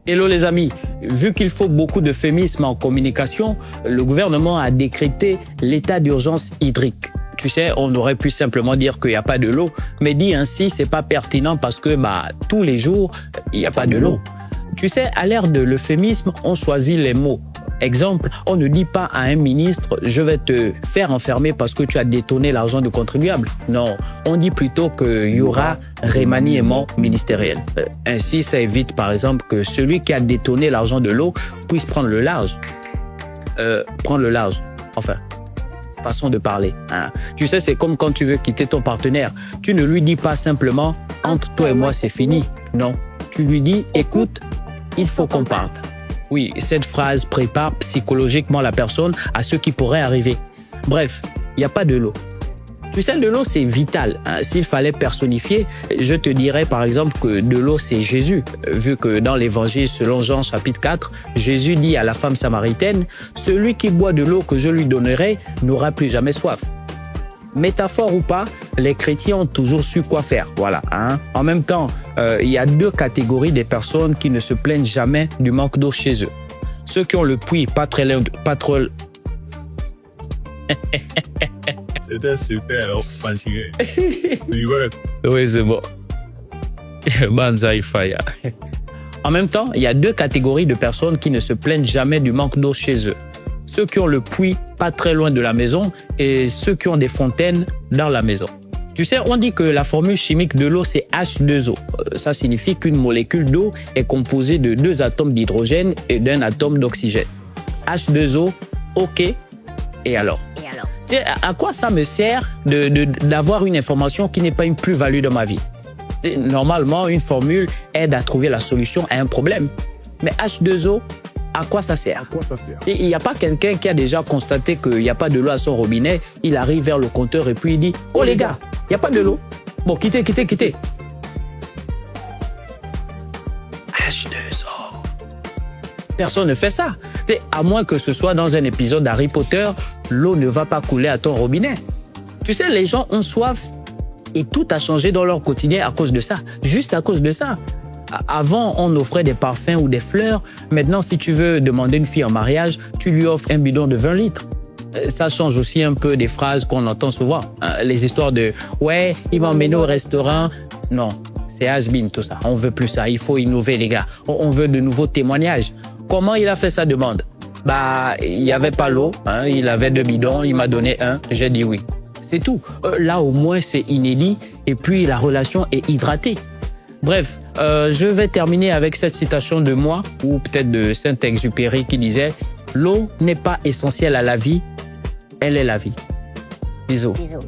Hello les amis, vu qu'il faut beaucoup d'euphémismes en communication, le gouvernement a décrété l'état d'urgence hydrique. Tu sais, on aurait pu simplement dire qu'il n'y a pas de l'eau, mais dit ainsi, c'est pas pertinent parce que tous les jours, il n'y a pas de l'eau. Tu sais, à l'ère de l'euphémisme, on choisit les mots. Exemple, on ne dit pas à un ministre « je vais te faire enfermer parce que tu as détourné l'argent du contribuable ». Non, on dit plutôt qu'il y aura remaniement ministériel. Ainsi, ça évite par exemple que celui qui a détourné l'argent de l'eau puisse prendre le large. Enfin, façon de parler. Hein. Tu sais, c'est comme quand tu veux quitter ton partenaire. Tu ne lui dis pas simplement « entre toi et moi, c'est fini ». Non, tu lui dis « écoute, il faut qu'on parte ». Oui, cette phrase prépare psychologiquement la personne à ce qui pourrait arriver. Bref, il n'y a pas de l'eau. Tu sais, de l'eau, c'est vital. Hein. S'il fallait personnifier, je te dirais par exemple que de l'eau, c'est Jésus. Vu que dans l'évangile, selon Jean chapitre 4, Jésus dit à la femme samaritaine, « Celui qui boit de l'eau que je lui donnerai n'aura plus jamais soif. » Métaphore ou pas, les chrétiens ont toujours su quoi faire. Voilà. Hein. En même temps, il y a deux catégories de personnes qui ne se plaignent jamais du manque d'eau chez eux. Ceux qui ont le puits pas trop... C'était super offensif. Oui, c'est bon. Banzai Fire. En même temps, il y a deux catégories de personnes qui ne se plaignent jamais du manque d'eau chez eux. Ceux qui ont le puits pas très loin de la maison et ceux qui ont des fontaines dans la maison. Tu sais, on dit que la formule chimique de l'eau, c'est H2O. Ça signifie qu'une molécule d'eau est composée de 2 atomes d'hydrogène et d'un atome d'oxygène. H2O, OK, et alors? À quoi ça me sert d'avoir une information qui n'est pas une plus-value dans ma vie? Normalement, une formule aide à trouver la solution à un problème. Mais H2O, à quoi ça sert? Il n'y a pas quelqu'un qui a déjà constaté qu'il n'y a pas de l'eau à son robinet, il arrive vers le compteur et puis il dit « Oh les gars, il n'y a pas de l'eau. Bon, quittez. » H2O. Personne ne fait ça. À moins que ce soit dans un épisode d'Harry Potter, l'eau ne va pas couler à ton robinet. Tu sais, les gens ont soif et tout a changé dans leur quotidien à cause de ça. Juste à cause de ça. Avant, on offrait des parfums ou des fleurs. Maintenant, si tu veux demander une fille en mariage, tu lui offres un bidon de 20 litres. Ça change aussi un peu des phrases qu'on entend souvent. Les histoires de « ouais, il m'a emmené au restaurant ». Non, c'est has-been tout ça. On veut plus ça. Il faut innover, les gars. On veut de nouveaux témoignages. Comment il a fait sa demande? Il n'y avait pas l'eau. Il avait 2 bidons. Il m'a donné 1. J'ai dit oui. C'est tout. Là, au moins, c'est inédit. Et puis, la relation est hydratée. Bref, je vais terminer avec cette citation de moi, ou peut-être de Saint-Exupéry qui disait « L'eau n'est pas essentielle à la vie, elle est la vie. » Bisous. Bisous.